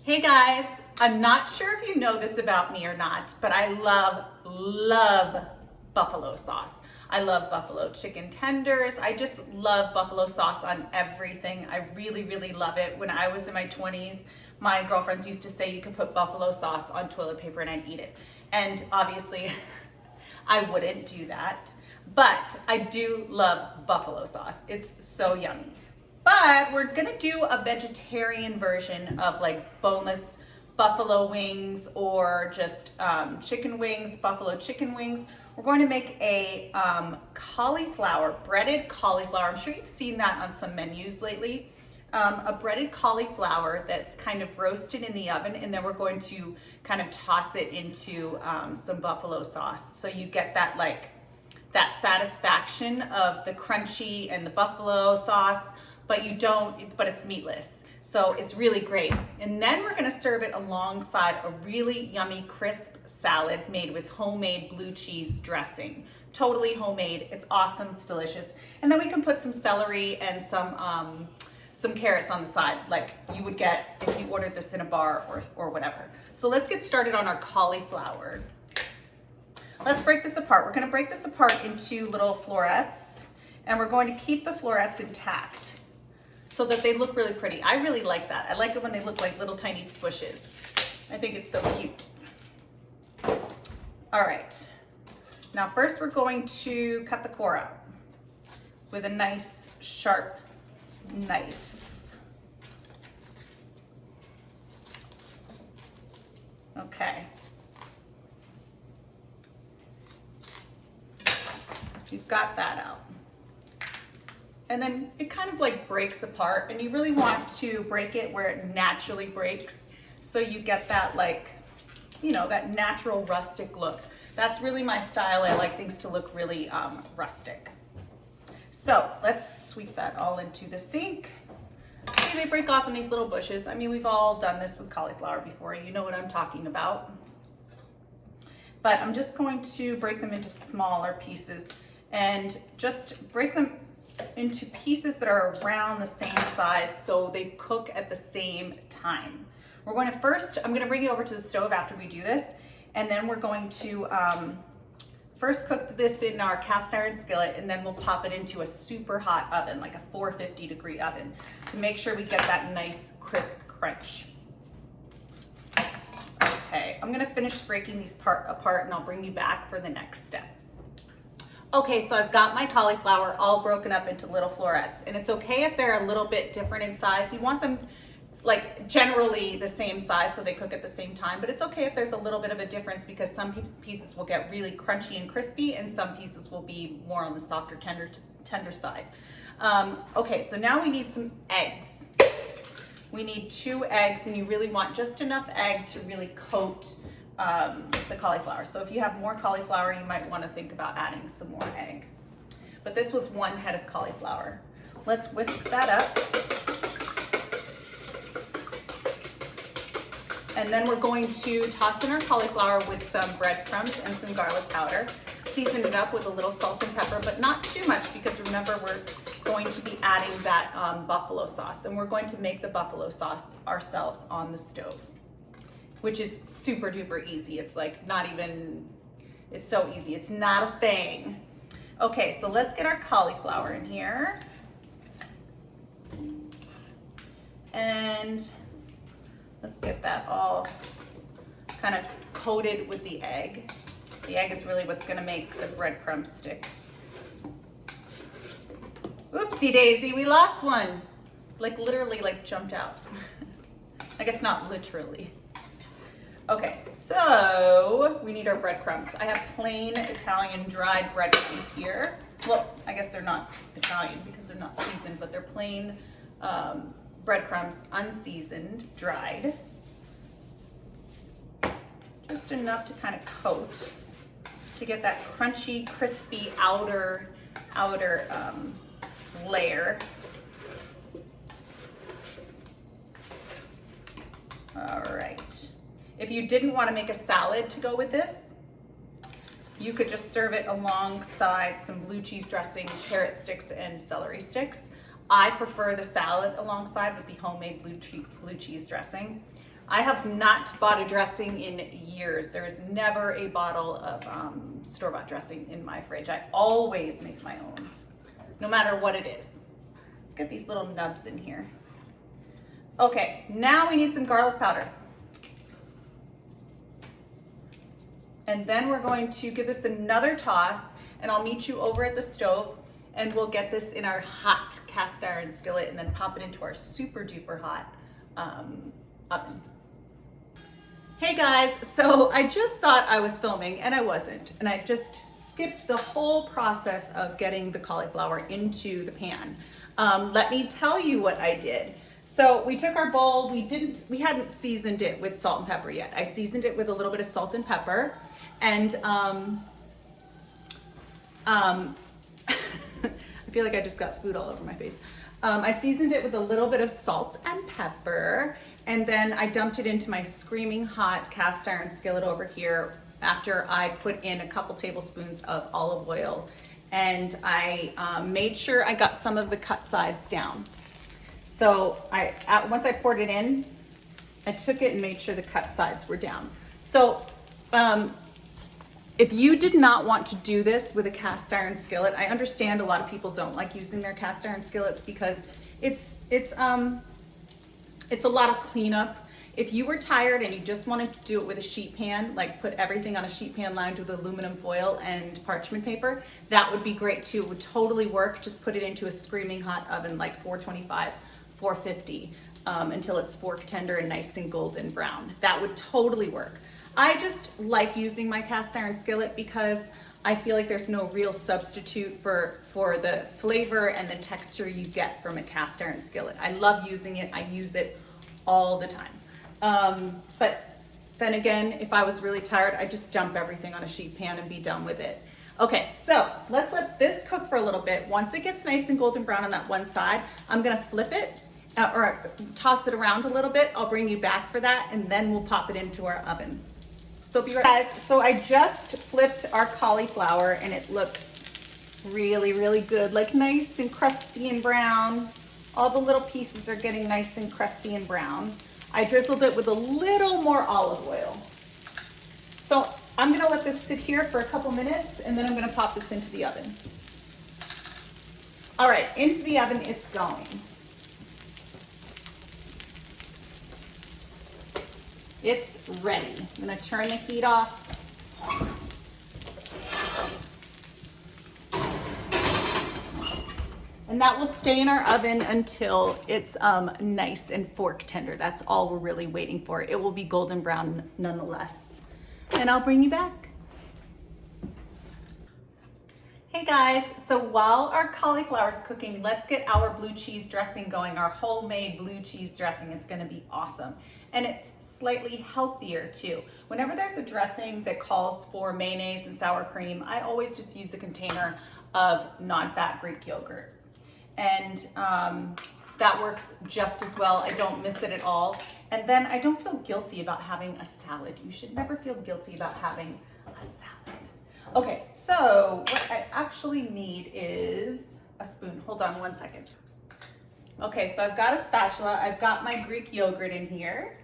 Hey guys, I'm not sure if you know this about me or not, but I love buffalo sauce. I love buffalo chicken tenders. I just love buffalo sauce on everything. I really love it. When I was in my 20s, my girlfriends used to say you could put buffalo sauce on toilet paper and I'd eat it. And obviously, I wouldn't do that, but I do love buffalo sauce. It's so yummy. But we're gonna do a vegetarian version of like boneless buffalo wings or just chicken wings, buffalo chicken wings. We're going to make a cauliflower, breaded cauliflower. I'm sure you've seen that on some menus lately. A breaded cauliflower that's kind of roasted in the oven, and then we're going to kind of toss it into some buffalo sauce. So you get that that satisfaction of the crunchy and the buffalo sauce, but it's meatless. So it's really great. And then we're gonna serve it alongside a really yummy crisp salad made with homemade blue cheese dressing. Totally homemade, it's awesome, it's delicious. And then we can put some celery and some carrots on the side, like you would get if you ordered this in a bar or whatever. So let's get started on our cauliflower. Let's break this apart. We're gonna break this apart into little florets, and we're going to keep the florets intact so that they look really pretty. I really like that. I like it when they look like little tiny bushes. I think it's so cute. All right, now first we're going to cut the core out with a nice sharp knife. Okay. You've got that out. And then it kind of like breaks apart, and you really want to break it where it naturally breaks, so you get that that natural rustic look. That's really my style. I like things to look really rustic. So let's sweep that all into the sink. See, they break off in these little bushes. I mean, we've all done this with cauliflower before. You know what I'm talking about. But I'm just going to break them into smaller pieces and just break them into pieces that are around the same size so they cook at the same time. We're going to I'm going to bring it over to the stove after we do this, and then we're going to first cook this in our cast iron skillet, and then we'll pop it into a super hot oven, like a 450-degree oven, to make sure we get that nice crisp crunch. Okay, I'm going to finish breaking these apart, and I'll bring you back for the next step. Okay, so I've got my cauliflower all broken up into little florets, and it's okay if they're a little bit different in size. You want them like generally the same size so they cook at the same time, but it's okay if there's a little bit of a difference, because some pieces will get really crunchy and crispy and some pieces will be more on the softer, tender side. Okay, so now we need some eggs. We need 2 eggs, and you really want just enough egg to really coat the cauliflower. So if you have more cauliflower, you might want to think about adding some more egg. But this was 1 head of cauliflower. Let's whisk that up. And then we're going to toss in our cauliflower with some breadcrumbs and some garlic powder. Season it up with a little salt and pepper, but not too much, because remember, we're going to be adding that buffalo sauce, and we're going to make the buffalo sauce ourselves on the stove, which is super duper easy. It's like it's so easy. It's not a thing. Okay, so let's get our cauliflower in here. And let's get that all kind of coated with the egg. The egg is really what's gonna make the breadcrumbs stick. Oopsie daisy, we lost one. Like literally jumped out. I guess not literally. Okay, so we need our breadcrumbs. I have plain Italian dried breadcrumbs here. Well, I guess they're not Italian because they're not seasoned, but they're plain breadcrumbs, unseasoned, dried. Just enough to kind of coat, to get that crunchy, crispy outer layer. All right. If you didn't want to make a salad to go with this, you could just serve it alongside some blue cheese dressing, carrot sticks, and celery sticks. I prefer the salad alongside with the homemade blue cheese dressing. I have not bought a dressing in years. There's never a bottle of store-bought dressing in my fridge. I always make my own, no matter what it is. Let's get these little nubs in here. Okay, now we need some garlic powder. And then we're going to give this another toss, and I'll meet you over at the stove, and we'll get this in our hot cast iron skillet and then pop it into our super duper hot oven. Hey guys, so I just thought I was filming and I wasn't, and I just skipped the whole process of getting the cauliflower into the pan. Let me tell you what I did. So we took our bowl, we hadn't seasoned it with salt and pepper yet. I seasoned it with a little bit of salt and pepper, and I feel like I just got food all over my face. I seasoned it with a little bit of salt and pepper, and then I dumped it into my screaming hot cast iron skillet over here after I put in a couple tablespoons of olive oil, and I made sure I got some of the cut sides down. So once I poured it in, I took it and made sure the cut sides were down. So if you did not want to do this with a cast iron skillet, I understand a lot of people don't like using their cast iron skillets because it's a lot of cleanup. If you were tired and you just wanted to do it with a sheet pan, like put everything on a sheet pan lined with aluminum foil and parchment paper, that would be great too. It would totally work. Just put it into a screaming hot oven, like 425, 450, until it's fork tender and nice and golden brown. That would totally work. I just like using my cast iron skillet because I feel like there's no real substitute for the flavor and the texture you get from a cast iron skillet. I love using it. I use it all the time. But then again, if I was really tired, I just dump everything on a sheet pan and be done with it. Okay, so let's let this cook for a little bit. Once it gets nice and golden brown on that one side, I'm gonna flip it or toss it around a little bit. I'll bring you back for that, and then we'll pop it into our oven. So be right back. Guys, so I just flipped our cauliflower and it looks really, really good, like nice and crusty and brown. All the little pieces are getting nice and crusty and brown. I drizzled it with a little more olive oil. So I'm gonna let this sit here for a couple minutes, and then I'm gonna pop this into the oven. All right, into the oven it's going. It's ready. I'm gonna turn the heat off. And that will stay in our oven until it's nice and fork tender. That's all we're really waiting for. It will be golden brown nonetheless. And I'll bring you back. Hey guys, so while our cauliflower is cooking, let's get our blue cheese dressing going, our homemade blue cheese dressing. It's gonna be awesome. And it's slightly healthier too. Whenever there's a dressing that calls for mayonnaise and sour cream, I always just use a container of non-fat Greek yogurt. And that works just as well. I don't miss it at all. And then I don't feel guilty about having a salad. You should never feel guilty about having a salad. Okay, so what I actually need is a spoon. Hold on one second. Okay, so I've got a spatula. I've got my Greek yogurt in here.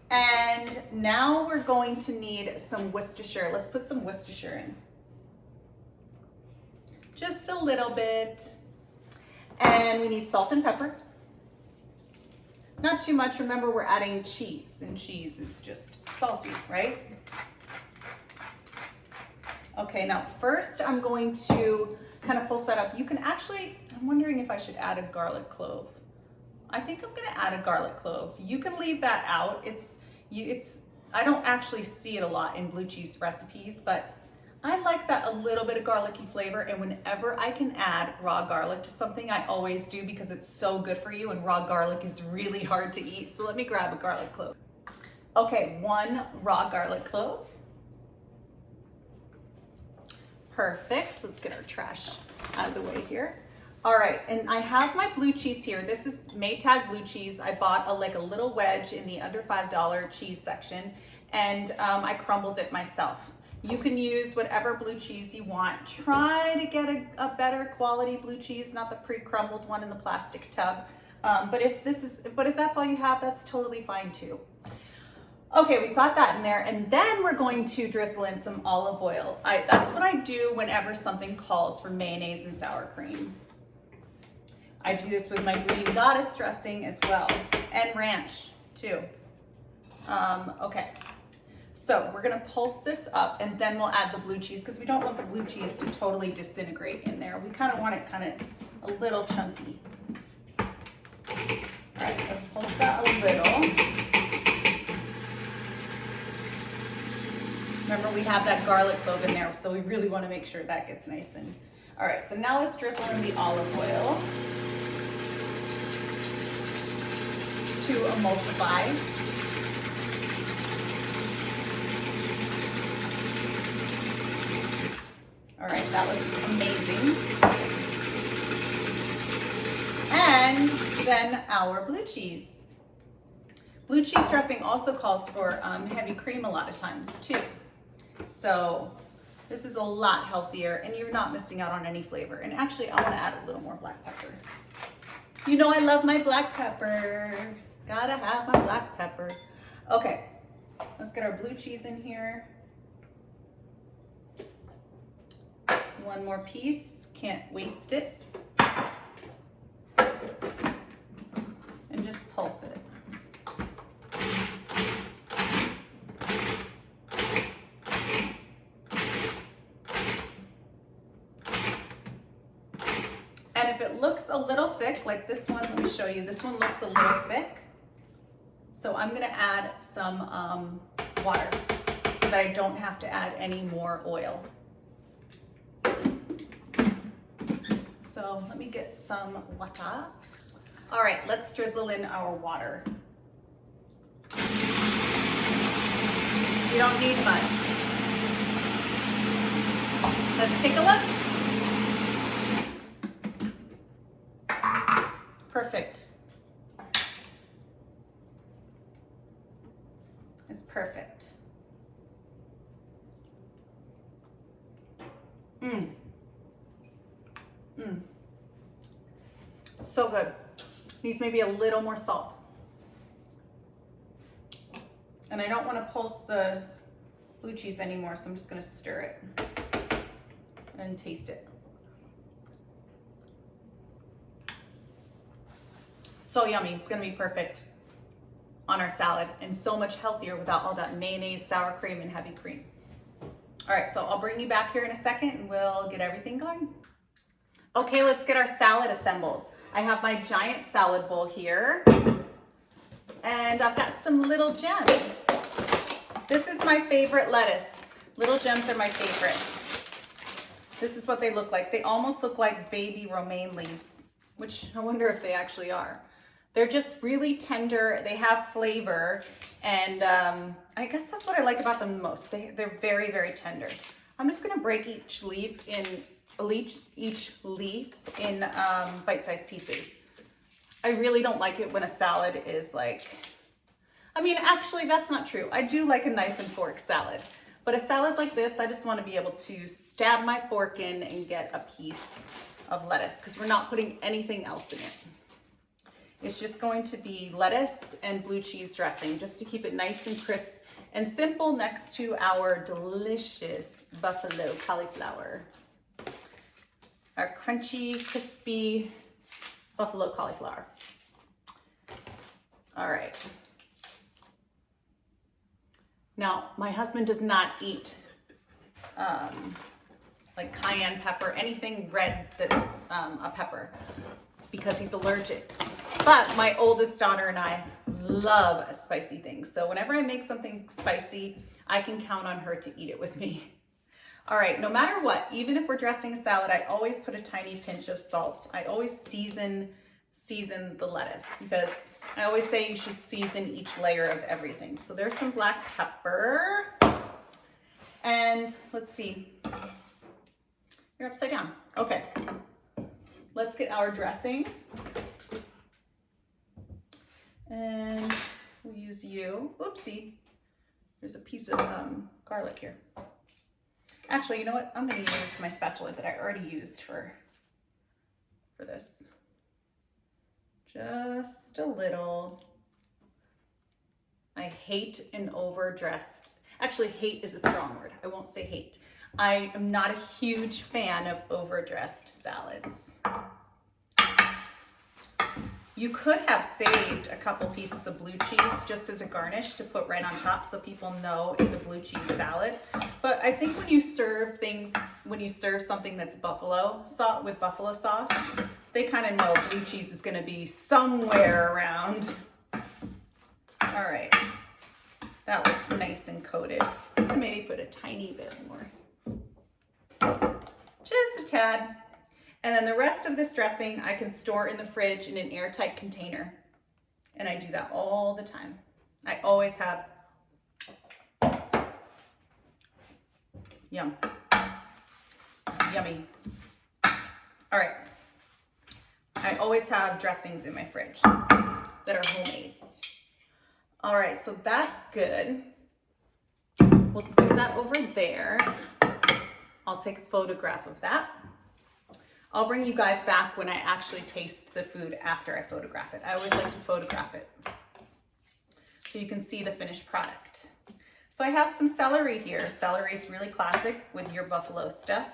And now we're going to need some Worcestershire. Let's put some Worcestershire in. Just a little bit. And we need salt and pepper. Not too much. Remember, we're adding cheese, and cheese is just salty, right? Okay, now first I'm going to kind of pulse that up. You can actually, I'm wondering if I should add a garlic clove. I think I'm gonna add a garlic clove. You can leave that out. I don't actually see it a lot in blue cheese recipes, but I like that a little bit of garlicky flavor, and whenever I can add raw garlic to something, I always do because it's so good for you, and raw garlic is really hard to eat. So let me grab a garlic clove. Okay, 1 raw garlic clove. Perfect. Let's get our trash out of the way here. All right, and I have my blue cheese here. This is Maytag blue cheese. I bought a little wedge in the under $5 cheese section, and I crumbled it myself. You can use whatever blue cheese you want. Try to get a better quality blue cheese, not the pre-crumbled one in the plastic tub. But if that's all you have, that's totally fine too. Okay, we've got that in there, and then we're going to drizzle in some olive oil. That's what I do whenever something calls for mayonnaise and sour cream. I do this with my green goddess dressing as well, and ranch too. Okay, so we're gonna pulse this up, and then we'll add the blue cheese, because we don't want the blue cheese to totally disintegrate in there. We kind of want it kind of a little chunky. All right, let's pulse that a little. Remember, we have that garlic clove in there, so we really want to make sure that gets nice and... All right, so now let's drizzle in the olive oil to emulsify. All right, that looks amazing. And then our blue cheese. Blue cheese dressing also calls for heavy cream a lot of times too. So this is a lot healthier, and you're not missing out on any flavor. And actually, I want to add a little more black pepper. You know I love my black pepper. Gotta have my black pepper. Okay, let's get our blue cheese in here. One more piece, can't waste it. And just pulse it. And if it looks a little thick, like this one, let me show you, this one looks a little thick. So I'm gonna add some water so that I don't have to add any more oil. So let me get some water. All right, let's drizzle in our water. You don't need much. Let's take a look. Perfect. It's perfect. So good. Needs maybe a little more salt. And I don't want to pulse the blue cheese anymore, so I'm just going to stir it and taste it. So yummy. It's going to be perfect on our salad, and so much healthier without all that mayonnaise, sour cream, and heavy cream. All right, so I'll bring you back here in a second and we'll get everything going. Okay, let's get our salad assembled. I have my giant salad bowl here, and I've got some little gems. This is my favorite lettuce. Little gems are my favorite. This is what they look like. They almost look like baby romaine leaves, which I wonder if they actually are. They're just really tender, they have flavor, and I guess that's what I like about them the most. They're very, very tender. I'm just gonna break each leaf in bite-sized pieces. I really don't like it when a salad is like, I mean, actually that's not true. I do like a knife and fork salad, but a salad like this, I just wanna be able to stab my fork in and get a piece of lettuce, because we're not putting anything else in it. It's just going to be lettuce and blue cheese dressing, just to keep it nice and crisp and simple next to our delicious buffalo cauliflower. Our crunchy, crispy buffalo cauliflower. All right. Now, my husband does not eat like cayenne pepper, anything red that's a pepper, because he's allergic. But my oldest daughter and I love spicy things. So whenever I make something spicy, I can count on her to eat it with me. All right, no matter what, even if we're dressing a salad, I always put a tiny pinch of salt. I always season the lettuce, because I always say you should season each layer of everything. So there's some black pepper. And let's see. You're upside down. Okay. Let's get our dressing. And we'll use you. Oopsie. There's a piece of garlic here. Actually, you know what? I'm going to use my spatula that I already used for this. Just a little. I hate an overdressed, actually hate is a strong word. I won't say hate. I am not a huge fan of overdressed salads. You could have saved a couple pieces of blue cheese just as a garnish to put right on top so people know it's a blue cheese salad. But I think when you serve things, when you serve something that's buffalo sauce with buffalo sauce, they kind of know blue cheese is going to be somewhere around. All right, that looks nice and coated. I'm gonna maybe put a tiny bit more, just a tad. And then the rest of this dressing I can store in the fridge in an airtight container. And I do that all the time. I always have, yum, yummy. All right, I always have dressings in my fridge that are homemade. All right, so that's good. We'll stick that over there. I'll take a photograph of that. I'll bring you guys back when I actually taste the food after I photograph it. I always like to photograph it so you can see the finished product. So I have some celery here. Celery is really classic with your buffalo stuff.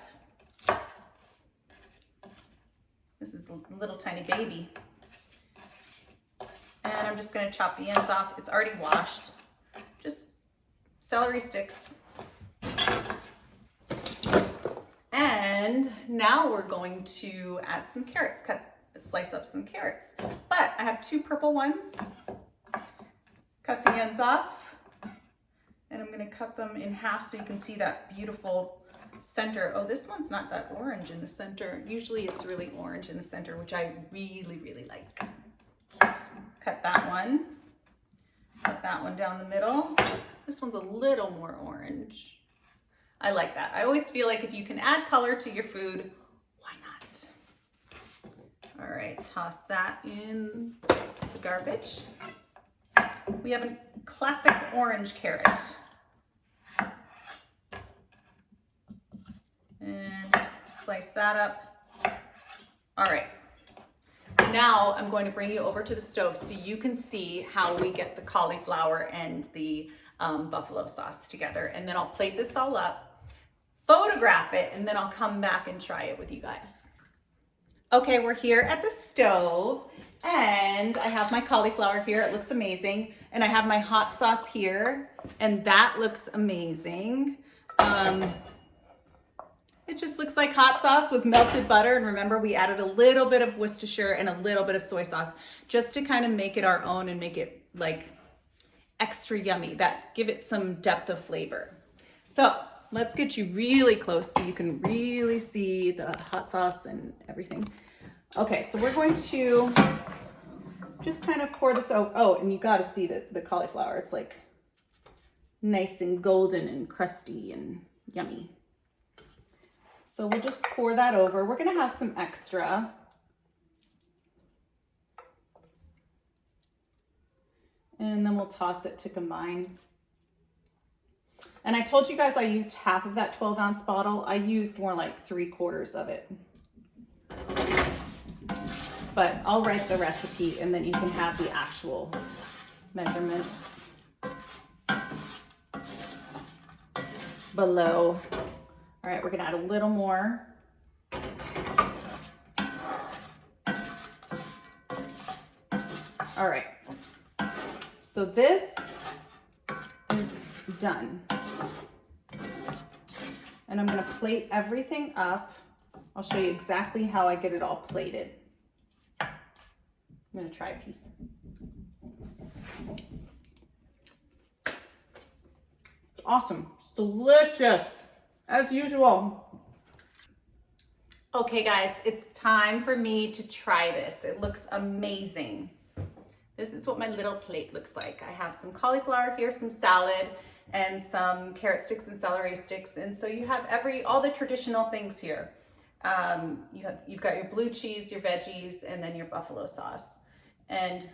This is a little tiny baby. And I'm just gonna chop the ends off. It's already washed. Just celery sticks. And now we're going to add some carrots, slice up some carrots. But I have two purple ones. Cut the ends off. And I'm gonna cut them in half so you can see that beautiful center. Oh, this one's not that orange in the center. Usually it's really orange in the center, which I really, really like. Cut that one. Cut that one down the middle. This one's a little more orange. I like that. I always feel like if you can add color to your food, why not? All right, toss that in the garbage. We have a classic orange carrot. And slice that up. All right. Now I'm going to bring you over to the stove so you can see how we get the cauliflower and the buffalo sauce together. And then I'll plate this all up, photograph it, and then I'll come back and try it with you guys. Okay, we're here at the stove and I have my cauliflower here. It looks amazing. And I have my hot sauce here and that looks amazing. It just looks like hot sauce with melted butter. And remember, we added a little bit of Worcestershire and a little bit of soy sauce just to kind of make it our own and make it like extra yummy, that give it some depth of flavor. So let's get you really close so you can really see the hot sauce and everything. Okay, so we're going to just kind of pour this out. Oh, and you got to see the cauliflower. It's like nice and golden and crusty and yummy. So we'll just pour that over. We're gonna have some extra. And then we'll toss it to combine. And I told you guys I used half of that 12-ounce bottle. I used more like 3/4 of it. But I'll write the recipe and then you can have the actual measurements below. All right, we're gonna add a little more. All right, so this is done. And I'm gonna plate everything up. I'll show you exactly how I get it all plated. I'm gonna try a piece. It's awesome, it's delicious. As usual. Okay guys, it's time for me to try this. It looks amazing. This is what my little plate looks like. I have some cauliflower here, some salad, and some carrot sticks and celery sticks. And so you have all the traditional things here. You've got your blue cheese, your veggies, and then your buffalo sauce. And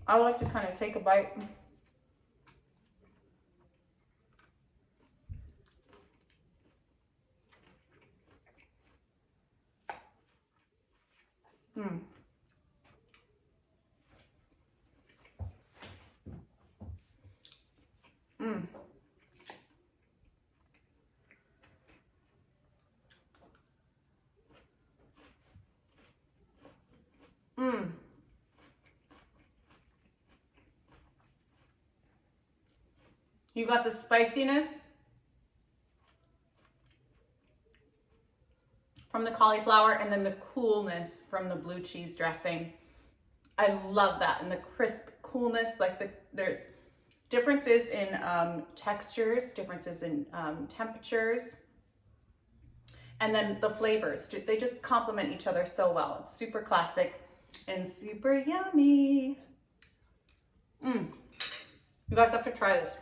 I like to kind of take a bite. You got the spiciness from the cauliflower and then the coolness from the blue cheese dressing. I love that. And the crisp coolness, like there's differences in textures, differences in temperatures, and then the flavors. They just complement each other so well. It's super classic and super yummy. You guys have to try this.